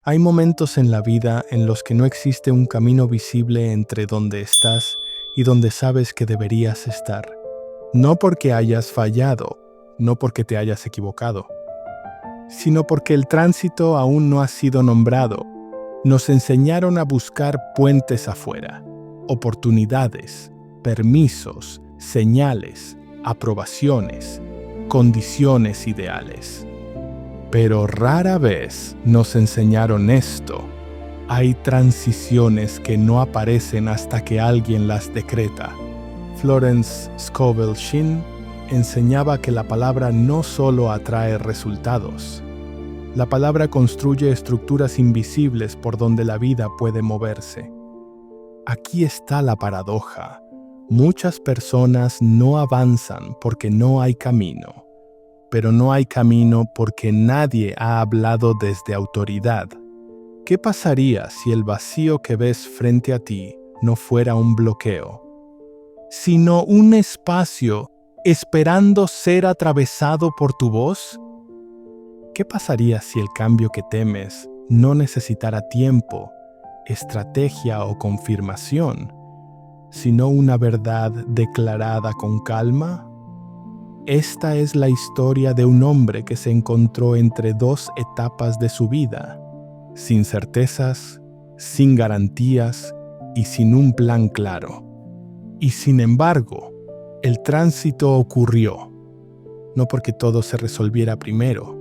Hay momentos en la vida en los que no existe un camino visible entre donde estás y donde sabes que deberías estar. No porque hayas fallado, no porque te hayas equivocado, sino porque el tránsito aún no ha sido nombrado. Nos enseñaron a buscar puentes afuera, oportunidades, permisos, señales, aprobaciones, condiciones ideales. Pero rara vez nos enseñaron esto. Hay transiciones que no aparecen hasta que alguien las decreta. Florence Scovel Shinn enseñaba que la palabra no solo atrae resultados. La palabra construye estructuras invisibles por donde la vida puede moverse. Aquí está la paradoja. Muchas personas no avanzan porque no hay camino. Pero no hay camino porque nadie ha hablado desde autoridad. ¿Qué pasaría si el vacío que ves frente a ti no fuera un bloqueo, sino un espacio esperando ser atravesado por tu voz? ¿Qué pasaría si el cambio que temes no necesitara tiempo, estrategia o confirmación, sino una verdad declarada con calma? Esta es la historia de un hombre que se encontró entre dos etapas de su vida, sin certezas, sin garantías y sin un plan claro. Y sin embargo, el tránsito ocurrió, no porque todo se resolviera primero,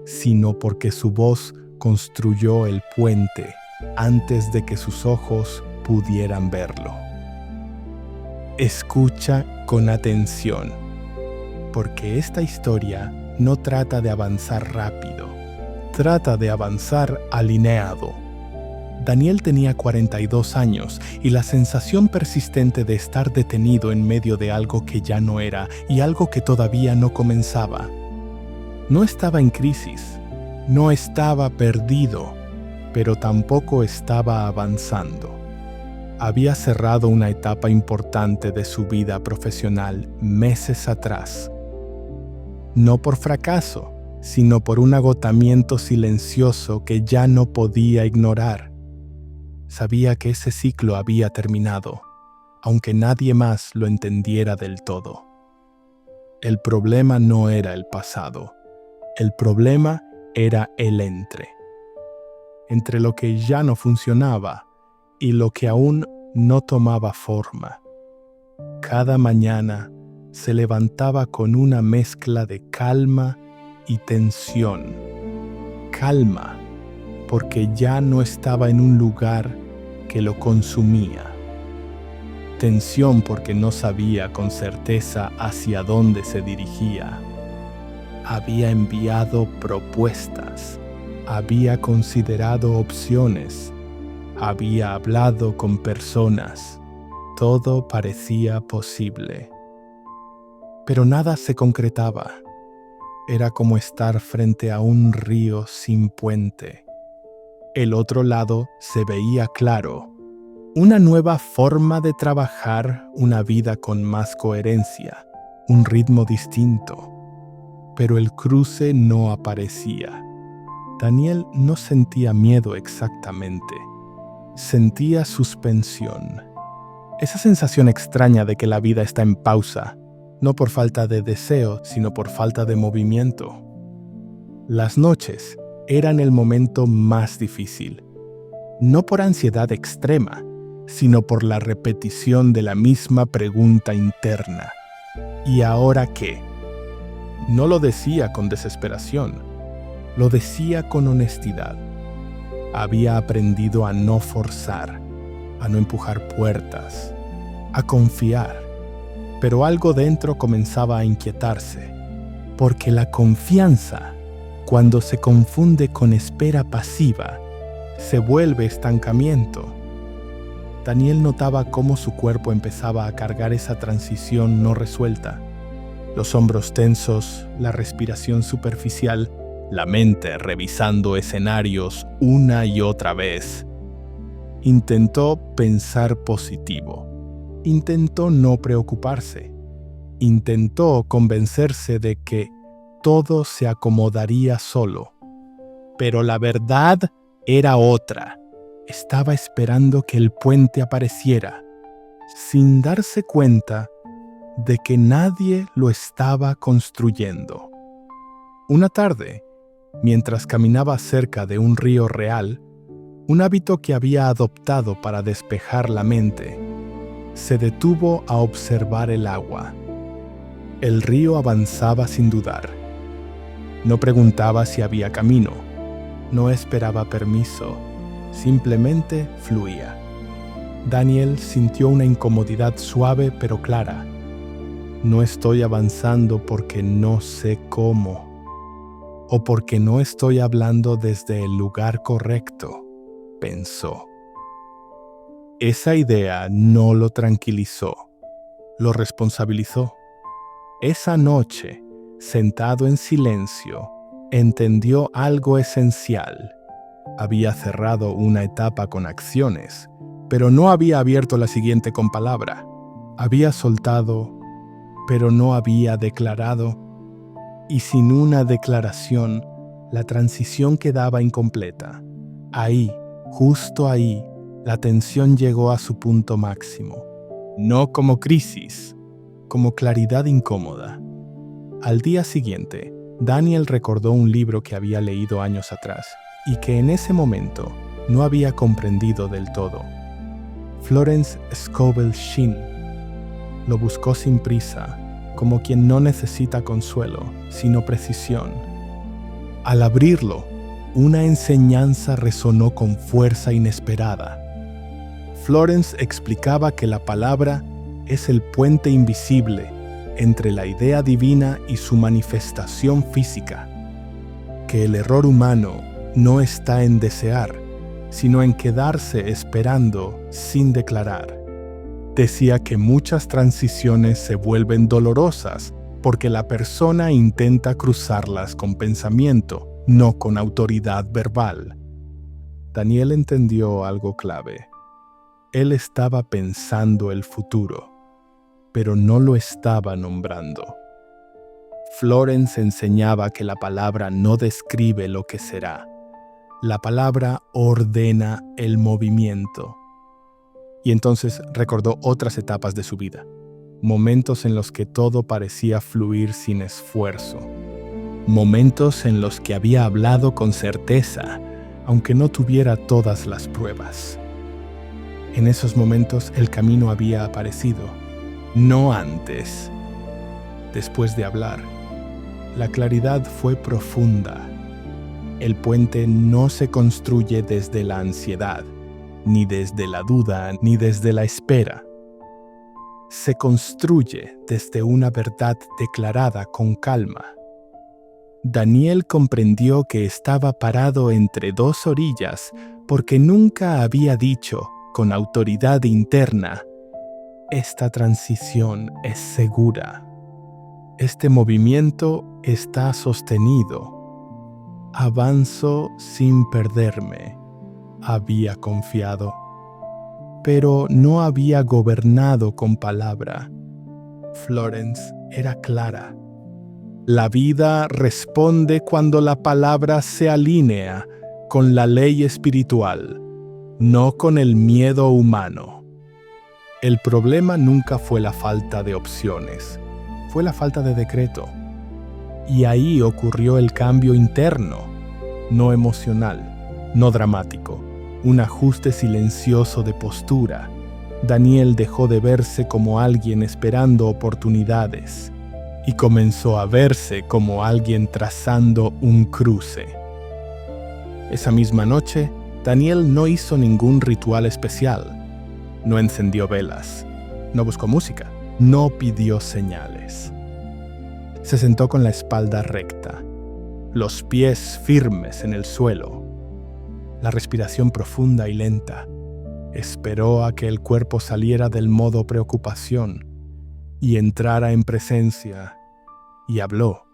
sino porque su voz construyó el puente antes de que sus ojos pudieran verlo. Escucha con atención, porque esta historia no trata de avanzar rápido, trata de avanzar alineado. Daniel tenía 42 años y la sensación persistente de estar detenido en medio de algo que ya no era y algo que todavía no comenzaba. No estaba en crisis, no estaba perdido, pero tampoco estaba avanzando. Había cerrado una etapa importante de su vida profesional meses atrás. No por fracaso, sino por un agotamiento silencioso que ya no podía ignorar. Sabía que ese ciclo había terminado, aunque nadie más lo entendiera del todo. El problema no era el pasado, el problema era el entre lo que ya no funcionaba y lo que aún no tomaba forma. Cada mañana se levantaba con una mezcla de calma y tensión. Calma, porque ya no estaba en un lugar que lo consumía. Tensión, porque no sabía con certeza hacia dónde se dirigía. Había enviado propuestas, había considerado opciones, había hablado con personas. Todo parecía posible. Pero nada se concretaba. Era como estar frente a un río sin puente. El otro lado se veía claro. Una nueva forma de trabajar, una vida con más coherencia, un ritmo distinto. Pero el cruce no aparecía. Daniel no sentía miedo exactamente. Sentía suspensión. Esa sensación extraña de que la vida está en pausa, no por falta de deseo, sino por falta de movimiento. Las noches eran el momento más difícil, no por ansiedad extrema, sino por la repetición de la misma pregunta interna. ¿Y ahora qué? No lo decía con desesperación, lo decía con honestidad. Había aprendido a no forzar, a no empujar puertas, a confiar. Pero algo dentro comenzaba a inquietarse, porque la confianza, cuando se confunde con espera pasiva, se vuelve estancamiento. Daniel notaba cómo su cuerpo empezaba a cargar esa transición no resuelta. Los hombros tensos, la respiración superficial, la mente revisando escenarios una y otra vez. Intentó pensar positivo. Intentó no preocuparse. Intentó convencerse de que todo se acomodaría solo. Pero la verdad era otra. Estaba esperando que el puente apareciera, sin darse cuenta de que nadie lo estaba construyendo. Una tarde, mientras caminaba cerca de un río real, un hábito que había adoptado para despejar la mente, se detuvo a observar el agua. El río avanzaba sin dudar. No preguntaba si había camino, no esperaba permiso, simplemente fluía. Daniel sintió una incomodidad suave pero clara. No estoy avanzando porque no sé cómo, o porque no estoy hablando desde el lugar correcto, pensó. Esa idea no lo tranquilizó, lo responsabilizó. Esa noche, sentado en silencio, entendió algo esencial. Había cerrado una etapa con acciones, pero no había abierto la siguiente con palabra. Había soltado, pero no había declarado. Y sin una declaración, la transición quedaba incompleta. Ahí, justo ahí, la tensión llegó a su punto máximo. No como crisis, como claridad incómoda. Al día siguiente, Daniel recordó un libro que había leído años atrás y que en ese momento no había comprendido del todo. Florence Scovel Shinn. Lo buscó sin prisa, como quien no necesita consuelo, sino precisión. Al abrirlo, una enseñanza resonó con fuerza inesperada. Florence explicaba que la palabra es el puente invisible entre la idea divina y su manifestación física, que el error humano no está en desear, sino en quedarse esperando sin declarar. Decía que muchas transiciones se vuelven dolorosas porque la persona intenta cruzarlas con pensamiento, no con autoridad verbal. Daniel entendió algo clave. Él estaba pensando el futuro, pero no lo estaba nombrando. Florence enseñaba que la palabra no describe lo que será. La palabra ordena el movimiento. Y entonces recordó otras etapas de su vida, momentos en los que todo parecía fluir sin esfuerzo, momentos en los que había hablado con certeza, aunque no tuviera todas las pruebas. En esos momentos el camino había aparecido, no antes. Después de hablar, la claridad fue profunda. El puente no se construye desde la ansiedad, ni desde la duda, ni desde la espera. Se construye desde una verdad declarada con calma. Daniel comprendió que estaba parado entre dos orillas porque nunca había dicho, con autoridad interna, esta transición es segura. Este movimiento está sostenido. Avanzo sin perderme. Había confiado, pero no había gobernado con palabra. Florence era clara. La vida responde cuando la palabra se alinea con la ley espiritual, no con el miedo humano. El problema nunca fue la falta de opciones, fue la falta de decreto. Y ahí ocurrió el cambio interno, no emocional, no dramático. Un ajuste silencioso de postura. Daniel dejó de verse como alguien esperando oportunidades y comenzó a verse como alguien trazando un cruce. Esa misma noche, Daniel no hizo ningún ritual especial. No encendió velas, no buscó música, no pidió señales. Se sentó con la espalda recta, los pies firmes en el suelo. La respiración profunda y lenta. Esperó a que el cuerpo saliera del modo preocupación y entrara en presencia, y habló,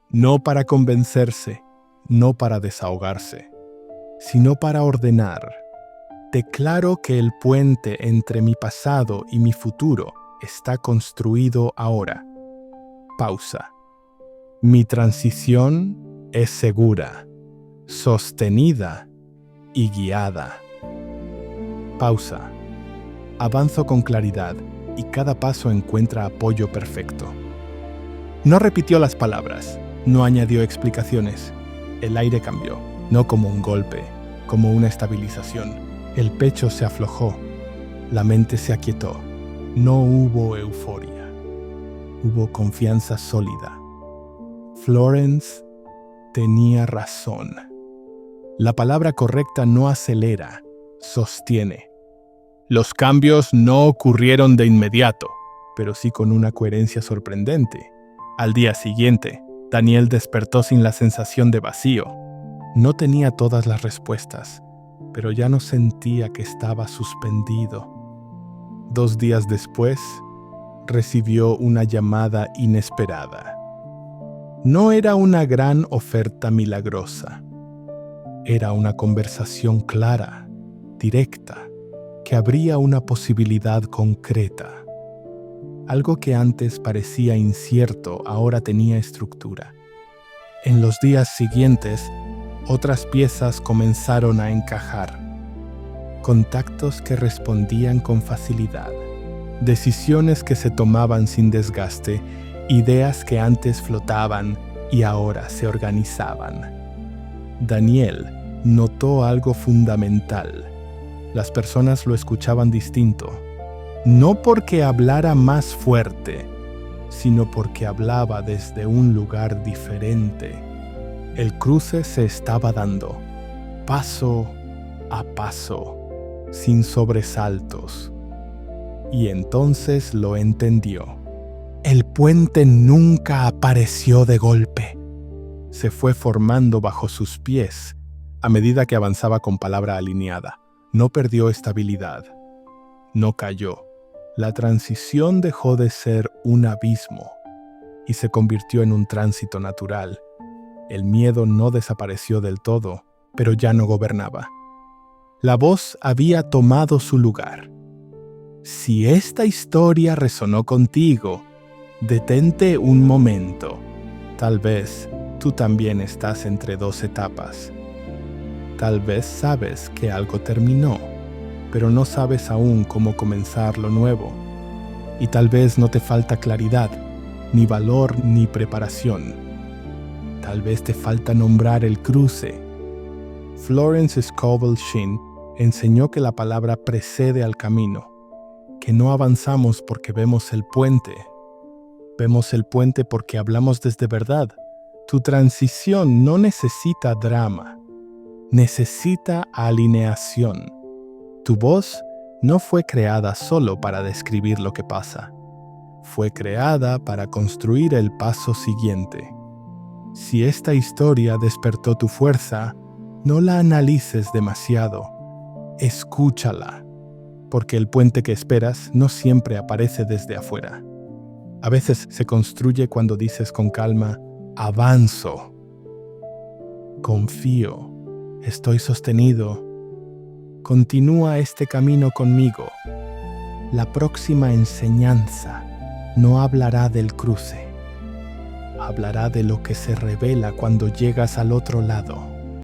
no para convencerse, no para desahogarse, sino para ordenar. Declaro que el puente entre mi pasado y mi futuro está construido ahora. Pausa. Mi transición es segura, sostenida y guiada. Pausa. Avanzo con claridad y cada paso encuentra apoyo perfecto. No repitió las palabras, no añadió explicaciones. El aire cambió, no como un golpe, como una estabilización. El pecho se aflojó, la mente se aquietó. No hubo euforia, hubo confianza sólida. Florence tenía razón. La palabra correcta no acelera, sostiene. Los cambios no ocurrieron de inmediato, pero sí con una coherencia sorprendente. Al día siguiente, Daniel despertó sin la sensación de vacío. No tenía todas las respuestas, pero ya no sentía que estaba suspendido. 2 días después, recibió una llamada inesperada. No era una gran oferta milagrosa. Era una conversación clara, directa, que abría una posibilidad concreta. Algo que antes parecía incierto ahora tenía estructura. En los días siguientes, otras piezas comenzaron a encajar. Contactos que respondían con facilidad, decisiones que se tomaban sin desgaste, ideas que antes flotaban y ahora se organizaban. Daniel notó algo fundamental. Las personas lo escuchaban distinto, no porque hablara más fuerte, sino porque hablaba desde un lugar diferente. El cruce se estaba dando, paso a paso, sin sobresaltos. Y entonces lo entendió. El puente nunca apareció de golpe. Se fue formando bajo sus pies a medida que avanzaba con palabra alineada. No perdió estabilidad. No cayó. La transición dejó de ser un abismo y se convirtió en un tránsito natural. El miedo no desapareció del todo, pero ya no gobernaba. La voz había tomado su lugar. Si esta historia resonó contigo, detente un momento. Tal vez tú también estás entre 2 etapas. Tal vez sabes que algo terminó, pero no sabes aún cómo comenzar lo nuevo. Y tal vez no te falta claridad, ni valor, ni preparación. Tal vez te falta nombrar el cruce. Florence Scovel Shinn enseñó que la palabra precede al camino, que no avanzamos porque vemos el puente. Vemos el puente porque hablamos desde verdad. Tu transición no necesita drama, necesita alineación. Tu voz no fue creada solo para describir lo que pasa. Fue creada para construir el paso siguiente. Si esta historia despertó tu fuerza, no la analices demasiado. Escúchala, porque el puente que esperas no siempre aparece desde afuera. A veces se construye cuando dices con calma, avanzo, confío, estoy sostenido, continúa este camino conmigo. La próxima enseñanza no hablará del cruce, hablará de lo que se revela cuando llegas al otro lado.